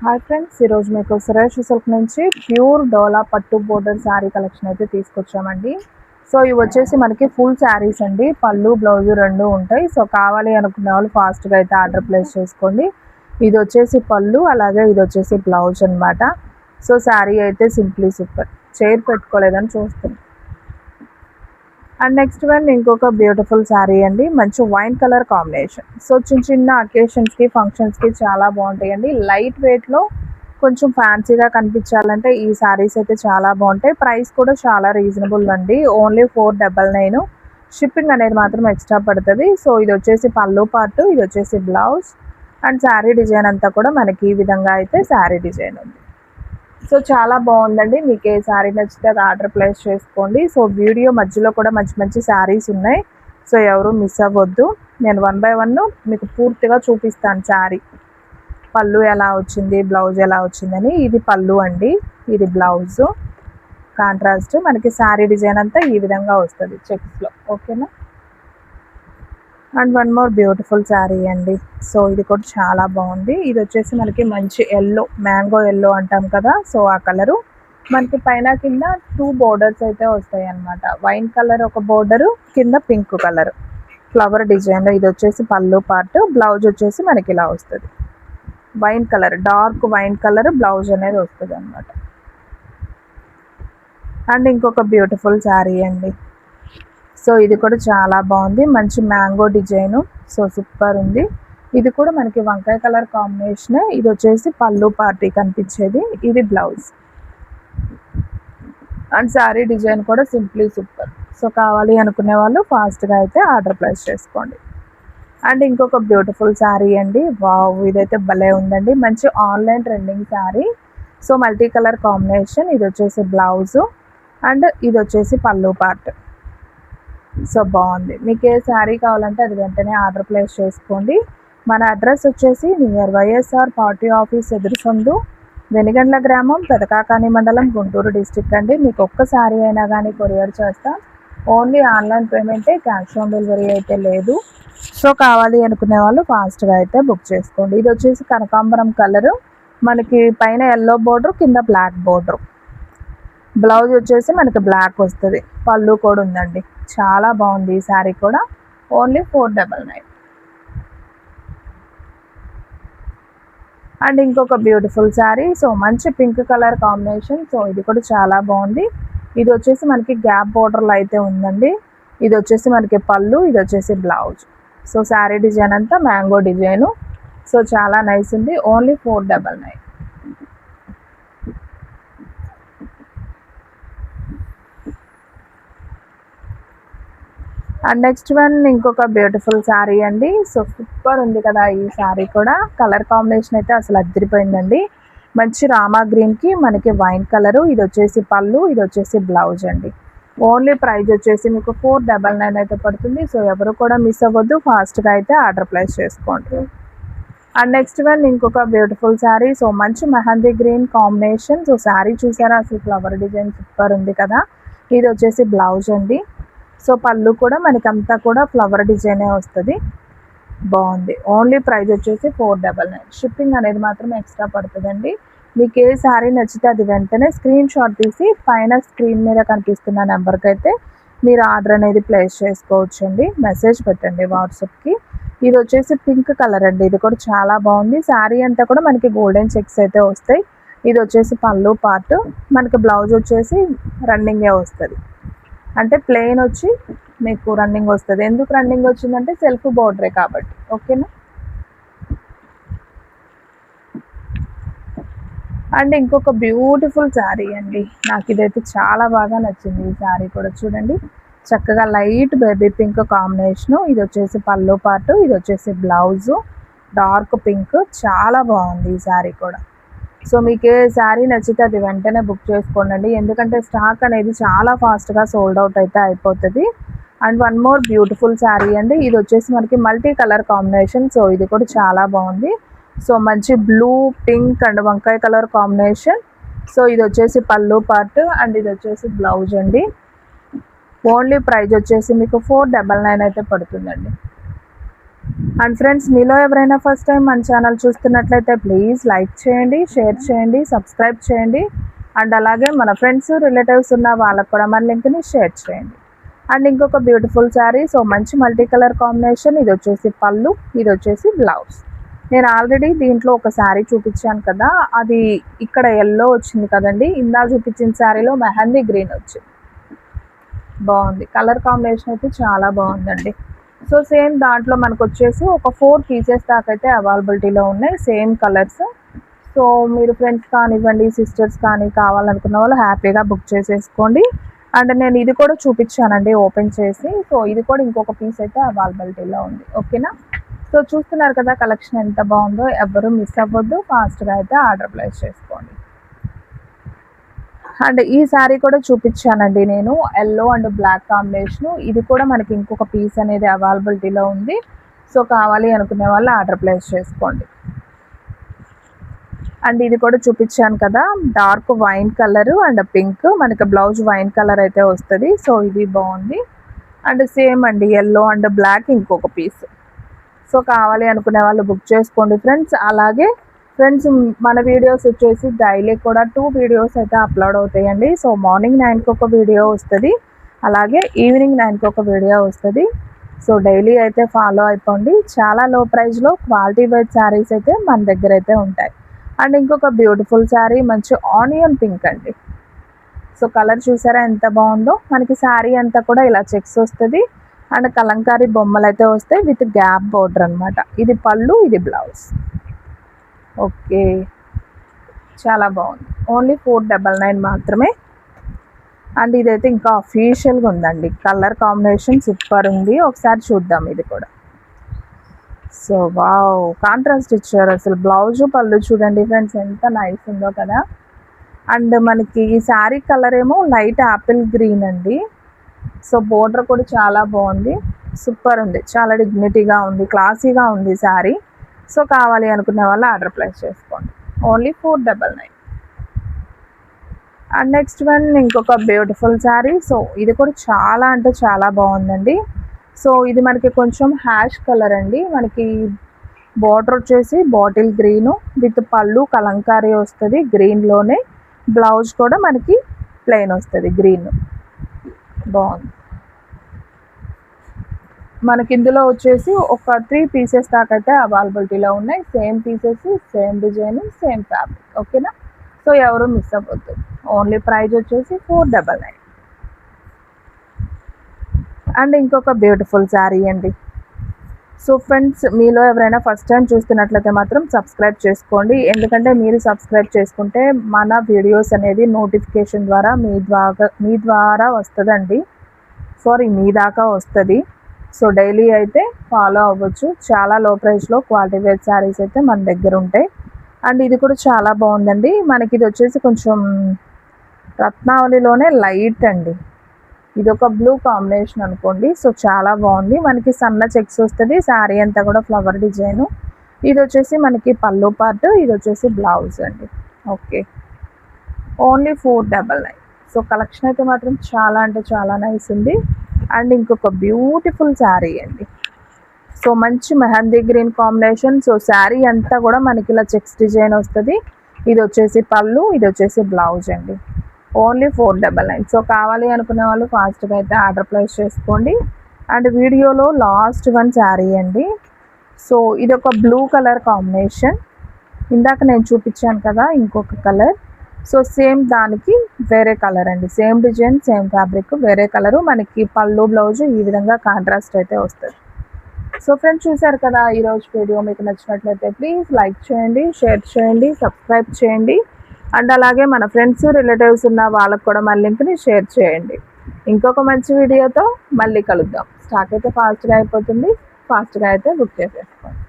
Hi friends, ఈరోజు మీకు Suresh silk నుంచి ప్యూర్ డోలా పట్టు బోర్డర్ శారీ కలెక్షన్ అయితే తీసుకొచ్చామండి. సో ఇవి వచ్చేసి మనకి ఫుల్ శారీస్ అండి. పళ్ళు బ్లౌజు రెండు ఉంటాయి. సో కావాలి అనుకునే వాళ్ళు ఫాస్ట్గా అయితే ఆర్డర్ ప్లేస్ చేసుకోండి. ఇది వచ్చేసి పళ్ళు, అలాగే ఇది వచ్చేసి బ్లౌజ్ అనమాట. సో శారీ అయితే సింప్లీ సూపర్. చైర్ పెట్టుకోలేదని చూస్తుంది. అండ్ నెక్స్ట్ వన్ ఇంకొక బ్యూటిఫుల్ శారీ అండి. మంచి వైన్ కలర్ కాంబినేషన్. సో చిన్న చిన్న అకేషన్స్కి ఫంక్షన్స్కి చాలా బాగుంటాయండి. లైట్ వెయిట్లో కొంచెం ఫ్యాన్సీగా కనిపించాలంటే ఈ శారీస్ అయితే చాలా బాగుంటాయి. ప్రైస్ కూడా చాలా రీజనబుల్ అండి. ఓన్లీ 499. షిప్పింగ్ అనేది మాత్రం ఎక్స్ట్రా పడుతుంది. సో ఇది వచ్చేసి పళ్ళు పార్ట్, ఇది వచ్చేసి బ్లౌజ్. అండ్ శారీ డిజైన్ అంతా కూడా మనకి ఈ విధంగా అయితే శారీ డిజైన్ ఉంది. సో చాలా బాగుందండి. మీకు ఏ శారీ నచ్చితే అది ఆర్డర్ ప్లేస్ చేసుకోండి. సో వీడియో మధ్యలో కూడా మంచి మంచి శారీస్ ఉన్నాయి. సో ఎవరు మిస్ అవ్వద్దు. నేను 1 by 1 మీకు పూర్తిగా చూపిస్తాను. శారీ పళ్ళు ఎలా వచ్చింది, బ్లౌజ్ ఎలా వచ్చిందని. ఇది పళ్ళు అండి, ఇది బ్లౌజ్. కాంట్రాస్ట్ మనకి శారీ డిజైన్ అంతా ఈ విధంగా వస్తుంది చెక్స్లో. ఓకేనా. And one more beautiful sari అండి. సో ఇది కూడా చాలా బాగుంది. ఇది వచ్చేసి మనకి మంచి ఎల్లో, మ్యాంగో ఎల్లో అంటాం కదా. సో ఆ కలరు మనకి పైన కింద 2 బోర్డర్స్ అయితే వస్తాయి అన్నమాట. వైన్ కలర్ ఒక బోర్డరు, కింద పింక్ కలర్ ఫ్లవర్ డిజైన్లో. ఇది వచ్చేసి పళ్ళు పార్ట్, బ్లౌజ్ వచ్చేసి మనకి ఇలా వస్తుంది. Wine colour, dark wine colour blouse అనేది వస్తుంది అన్నమాట. అండ్ ఇంకొక బ్యూటిఫుల్ శారీ అండి. సో ఇది కూడా చాలా బాగుంది. మంచి మ్యాంగో డిజైను. సో సూపర్ ఉంది. ఇది కూడా మనకి వంకాయ కలర్ కాంబినేషన్. ఇది వచ్చేసి పళ్ళు పార్టీ కనిపించేది, ఇది బ్లౌజ్. అండ్ శారీ డిజైన్ కూడా సింప్లీ సూపర్. సో కావాలి అనుకునే వాళ్ళు ఫాస్ట్గా అయితే ఆర్డర్ ప్లేస్ చేసుకోండి. అండ్ ఇంకొక బ్యూటిఫుల్ శారీ అండి. వావ్, ఇదైతే భలే ఉందండి. మంచి online trending sari. So multi colour combination. ఇది వచ్చేసి బ్లౌజు అండ్ ఇది వచ్చేసి పళ్ళు పార్ట్. సో బాగుంది. మీకు ఏ శారీ కావాలంటే అది వెంటనే ఆర్డర్ ప్లేస్ చేసుకోండి. మన అడ్రస్ వచ్చేసి నియర్ వైఎస్ఆర్ పార్టీ ఆఫీస్ ఎదురుసొందు, వెనిగండ్ల గ్రామం, పెదకాకాని మండలం, గుంటూరు డిస్ట్రిక్ట్ అండి. మీకు ఒక్క శారీ అయినా కానీ కొరియర్ చేస్తాం. ఓన్లీ ఆన్లైన్ పేమెంటే, క్యాష్ ఆన్ డెలివరీ అయితే లేదు. సో కావాలి అనుకునే వాళ్ళు ఫాస్ట్గా అయితే బుక్ చేసుకోండి. ఇది వచ్చేసి కనకాంబరం కలరు, మనకి పైన ఎల్లో బోర్డర్, కింద బ్లాక్ బోర్డర్. బ్లౌజ్ వచ్చేసి మనకి బ్లాక్ వస్తుంది. పళ్ళు కూడా ఉందండి. చాలా బాగుంది ఈ శారీ కూడా. ఓన్లీ 499. అండ్ ఇంకొక బ్యూటిఫుల్ శారీ. సో మంచి పింక్ కలర్ కాంబినేషన్. సో ఇది కూడా చాలా బాగుంది. ఇది వచ్చేసి మనకి గ్యాప్ బోర్డర్లో అయితే ఉందండి. ఇది వచ్చేసి మనకి పళ్ళు, ఇది వచ్చేసి బ్లౌజ్. సో శారీ డిజైన్ అంతా మ్యాంగో డిజైను. సో చాలా నైస్ ఉంది. ఓన్లీ 499. అండ్ నెక్స్ట్ వన్ ఇంకొక బ్యూటిఫుల్ శారీ అండి. సో సూపర్ ఉంది కదా ఈ శారీ కూడా. కలర్ కాంబినేషన్ అయితే అసలు అదిరిపోయిందండి. మంచి రామా గ్రీన్కి మనకి వైన్ కలరు. ఇది వచ్చేసి పళ్ళు, ఇది వచ్చేసి బ్లౌజ్ అండి. ఓన్లీ ప్రైస్ వచ్చేసి మీకు 499 అయితే పడుతుంది. సో ఎవరు కూడా మిస్ అవ్వద్దు, ఫాస్ట్గా అయితే ఆర్డర్ ప్లేస్ చేసుకోండి. అండ్ నెక్స్ట్ వన్ ఇంకొక బ్యూటిఫుల్ శారీ. సో మంచి mehndi green combination. So sari చూసారా, అసలు ఫ్లవర్ డిజైన్ సూపర్ ఉంది కదా. ఇది వచ్చేసి బ్లౌజ్ అండి. సో పళ్ళు కూడా మనకంతా కూడా ఫ్లవర్ డిజైనే వస్తుంది. బాగుంది. ఓన్లీ ప్రైస్ వచ్చేసి 499. షిప్పింగ్ అనేది మాత్రం ఎక్స్ట్రా పడుతుందండి. మీకు ఏ శారీ నచ్చితే అది వెంటనే స్క్రీన్ షాట్ తీసి పైన స్క్రీన్ మీద కనిపిస్తున్న నెంబర్కి అయితే మీరు ఆర్డర్ అనేది ప్లేస్ చేసుకోవచ్చండి. మెసేజ్ పెట్టండి వాట్సాప్కి. ఇది వచ్చేసి పింక్ కలర్ అండి. ఇది కూడా చాలా బాగుంది. శారీ అంతా కూడా మనకి గోల్డెన్ చెక్స్ అయితే వస్తాయి. ఇది వచ్చేసి పళ్ళు పార్ట్, మనకి బ్లౌజ్ వచ్చేసి రన్నింగే వస్తుంది. అంటే ప్లెయిన్ వచ్చి మీకు రన్నింగ్ వస్తుంది. ఎందుకు రన్నింగ్ వచ్చిందంటే సెల్ఫ్ బోర్డరే కాబట్టి. ఓకేనా. అండ్ ఇంకొక బ్యూటిఫుల్ శారీ అండి. నాకు ఇదైతే చాలా బాగా నచ్చింది. ఈ శారీ కూడా చూడండి, చక్కగా లైట్ బేబీ పింక్ కాంబినేషను. ఇది వచ్చేసి పళ్ళు పార్ట్, ఇది వచ్చేసి బ్లౌజు డార్క్ పింక్. చాలా బాగుంది ఈ శారీ కూడా. సో మీకు ఏ శారీ నచ్చితే అది వెంటనే బుక్ చేసుకోండి. ఎందుకంటే స్టాక్ అనేది చాలా ఫాస్ట్గా సోల్డ్ అవుట్ అయితే అయిపోతుంది. And one more beautiful sari అండి. ఇది వచ్చేసి మనకి మల్టీ కలర్ కాంబినేషన్. సో ఇది కూడా చాలా బాగుంది. సో మంచి బ్లూ, పింక్ అండ్ వంకాయ కలర్ కాంబినేషన్. సో ఇది వచ్చేసి పళ్ళు పార్ట్ అండ్ ఇది వచ్చేసి బ్లౌజ్ అండి. ఓన్లీ ప్రైస్ వచ్చేసి మీకు 499 అయితే పడుతుందండి. అండ్ ఫ్రెండ్స్, మీలో ఎవరైనా ఫస్ట్ టైం మన ఛానల్ చూస్తున్నట్లయితే ప్లీజ్ లైక్ చేయండి, షేర్ చేయండి, సబ్స్క్రైబ్ చేయండి. అండ్ అలాగే మన ఫ్రెండ్స్ రిలేటివ్స్ ఉన్న వాళ్ళకు కూడా మన లింక్ని షేర్ చేయండి. అండ్ ఇంకొక బ్యూటిఫుల్ శారీ. సో మంచి మల్టీ కలర్ కాంబినేషన్. ఇది వచ్చేసి పళ్ళు, ఇది వచ్చేసి బ్లౌజ్. నేను ఆల్రెడీ దీంట్లో ఒక శారీ చూపించాను కదా, అది ఇక్కడ ఎల్లో వచ్చింది కదండి. ఇందా చూపించిన శారీలో మెహందీ గ్రీన్ వచ్చింది. బాగుంది, కలర్ కాంబినేషన్ అయితే చాలా బాగుందండి. సో సేమ్ దాంట్లో మనకు వచ్చేసి ఒక 4 పీసెస్ దాకా అయితే అవైలబిలిటీలో ఉన్నాయి, సేమ్ కలర్స్. సో మీరు ఫ్రెండ్స్ కానివ్వండి, సిస్టర్స్ కానీ కావాలనుకున్న వాళ్ళు హ్యాపీగా బుక్ చేసేసుకోండి. అండ్ నేను ఇది కూడా చూపించానండి ఓపెన్ చేసి. సో ఇది కూడా ఇంకొక పీస్ అయితే అవైలబిలిటీలో ఉంది. ఓకేనా? సో చూస్తున్నారు కదా కలెక్షన్ ఎంత బాగుందో. ఎవ్వరూ మిస్ అవ్వద్దు, ఫాస్ట్గా అయితే ఆర్డర్ ప్లేస్ చేసుకోండి. అండ్ ఈ శారీ కూడా చూపించానండి నేను, ఎల్లో అండ్ బ్లాక్ కాంబినేషన్. ఇది కూడా మనకి ఇంకొక పీస్ అనేది అవైలబిలిటీలో ఉంది. సో కావాలి అనుకునే వాళ్ళు ఆర్డర్ ప్లేస్ చేసుకోండి. అండ్ ఇది కూడా చూపించాను కదా, dark wine colour and pink. మనకి బ్లౌజ్ వైన్ కలర్ అయితే వస్తుంది. సో ఇది బాగుంది. అండ్ సేమ్ అండి, ఎల్లో అండ్ బ్లాక్ ఇంకొక పీస్. సో కావాలి అనుకునే వాళ్ళు బుక్ చేసుకోండి ఫ్రెండ్స్. అలాగే ఫ్రెండ్స్, మన వీడియోస్ వచ్చేసి డైలీ కూడా 2 వీడియోస్ అయితే అప్లోడ్ అవుతాయండి. సో మార్నింగ్ 9కి ఒక వీడియో వస్తుంది, అలాగే ఈవినింగ్ 9కి ఒక వీడియో వస్తుంది. సో డైలీ అయితే ఫాలో అయిపోండి. చాలా లో ప్రైస్లో క్వాలిటీ వైజ్ శారీస్ అయితే మన దగ్గర అయితే ఉంటాయి. అండ్ ఇంకొక బ్యూటిఫుల్ శారీ, మంచి ఆనియన్ పింక్ అండి. సో కలర్ చూసారా ఎంత బాగుందో. మనకి శారీ అంతా కూడా ఇలా చెక్స్ వస్తుంది అండ్ కలంకారీ బొమ్మలు అయితే వస్తాయి విత్ గ్యాప్ బోర్డర్ అనమాట. ఇది పళ్ళు, ఇది బ్లౌజ్. ఓకే, చాలా బాగుంది. ఓన్లీ 499 మాత్రమే. అండ్ ఇదైతే ఇంకా అఫీషియల్గా ఉందండి. కలర్ కాంబినేషన్ సూపర్ ఉంది. ఒకసారి చూద్దాం ఇది కూడా. సో వావ్, కాంట్రాస్ట్ ఇచ్చారు అసలు. బ్లౌజు పళ్ళు చూడండి ఫ్రెండ్స్, ఎంత నైస్ ఉందో కదా. అండ్ మనకి ఈ శారీ కలర్ ఏమో లైట్ యాపిల్ గ్రీన్ అండి. సో బోర్డర్ కూడా చాలా బాగుంది, సూపర్ ఉంది, చాలా డిగ్నిటీగా ఉంది, క్లాసీగా ఉంది శారీ. సో కావాలి అనుకునే వాళ్ళు ఆర్డర్ ప్లేస్ చేసుకోండి. ఓన్లీ 499. అండ్ నెక్స్ట్ వన్ ఇంకొక బ్యూటిఫుల్ శారీ. సో ఇది కూడా చాలా అంటే చాలా బాగుందండి. సో ఇది మనకి కొంచెం హ్యాష్ కలర్ అండి. మనకి బార్డర్ వచ్చేసి బాటిల్ గ్రీను విత్ పళ్ళు కలంకారీ వస్తుంది గ్రీన్లోనే. బ్లౌజ్ కూడా మనకి ప్లెయిన్ వస్తుంది గ్రీన్. బాగుంది. మనకి ఇందులో వచ్చేసి ఒక 3 పీసెస్ దాకా అయితే అవైలబిలిటీలో ఉన్నాయి. Same pieces, same design, same fabric. ఓకేనా? సో ఎవరు మిస్ అవ్వద్దు. ఓన్లీ ప్రైస్ వచ్చేసి 499. అండ్ ఇంకొక బ్యూటిఫుల్ శారీ అండి. సో ఫ్రెండ్స్, మీలో ఎవరైనా ఫస్ట్ టైం చూస్తున్నట్లయితే మాత్రం సబ్స్క్రైబ్ చేసుకోండి. ఎందుకంటే మీరు సబ్స్క్రైబ్ చేసుకుంటే మన వీడియోస్ అనేది నోటిఫికేషన్ ద్వారా మీ ద్వారా వస్తుందండి. సారీ, మీ దాకా వస్తుంది. సో డైలీ అయితే ఫాలో అవ్వచ్చు. చాలా లో ప్రైస్లో క్వాలిటీ వేర్ శారీస్ అయితే మన దగ్గర ఉంటాయి. అండ్ ఇది కూడా చాలా బాగుందండి. మనకి ఇది వచ్చేసి కొంచెం రత్నావళిలోనే లైట్ అండి. ఇది ఒక బ్లూ కాంబినేషన్ అనుకోండి. సో చాలా బాగుంది. మనకి సన్న చెక్స్ వస్తుంది. శారీ అంతా కూడా ఫ్లవర్ డిజైను. ఇది వచ్చేసి మనకి పళ్ళు పార్ట్, ఇది వచ్చేసి బ్లౌజ్ అండి. Okay, only 499. సో కలెక్షన్ అయితే మాత్రం చాలా అంటే చాలా నైస్ ఉంది. అండ్ ఇంకొక బ్యూటిఫుల్ శారీ అండి. సో మంచి mehndi green combination. So sari అంతా కూడా మనకి ఇలా చెక్స్ డిజైన్ వస్తుంది. ఇది వచ్చేసి పళ్ళు, ఇది వచ్చేసి బ్లౌజ్ అండి. ఓన్లీ 499. సో కావాలి అనుకునే వాళ్ళు ఫాస్ట్గా అయితే ఆర్డర్ ప్లేస్ చేసుకోండి. అండ్ వీడియోలో లాస్ట్ వన్ శారీ అండి. సో ఇది ఒక బ్లూ కలర్ కాంబినేషన్. ఇందాక నేను చూపించాను కదా ఇంకొక కలర్. సో సేమ్ దానికి వేరే కలర్ అండి. సేమ్ డిజైన్, సేమ్ ఫ్యాబ్రిక్, వేరే కలరు. మనకి పళ్ళు బ్లౌజ్ ఈ విధంగా కాంట్రాస్ట్ అయితే వస్తుంది. సో ఫ్రెండ్స్, చూసారు కదా ఈరోజు వీడియో. మీకు నచ్చినట్లయితే ప్లీజ్ లైక్ చేయండి, షేర్ చేయండి, సబ్స్క్రైబ్ చేయండి. అండ్ అలాగే మన ఫ్రెండ్స్ రిలేటివ్స్ ఉన్న వాళ్ళకు కూడా మన లింక్ని షేర్ చేయండి. ఇంకొక మంచి వీడియోతో మళ్ళీ కలుద్దాం. స్టాక్ అయితే ఫాస్ట్గా అయిపోతుంది. ఫాస్ట్గా అయితే బుక్ చేసేసుకోండి.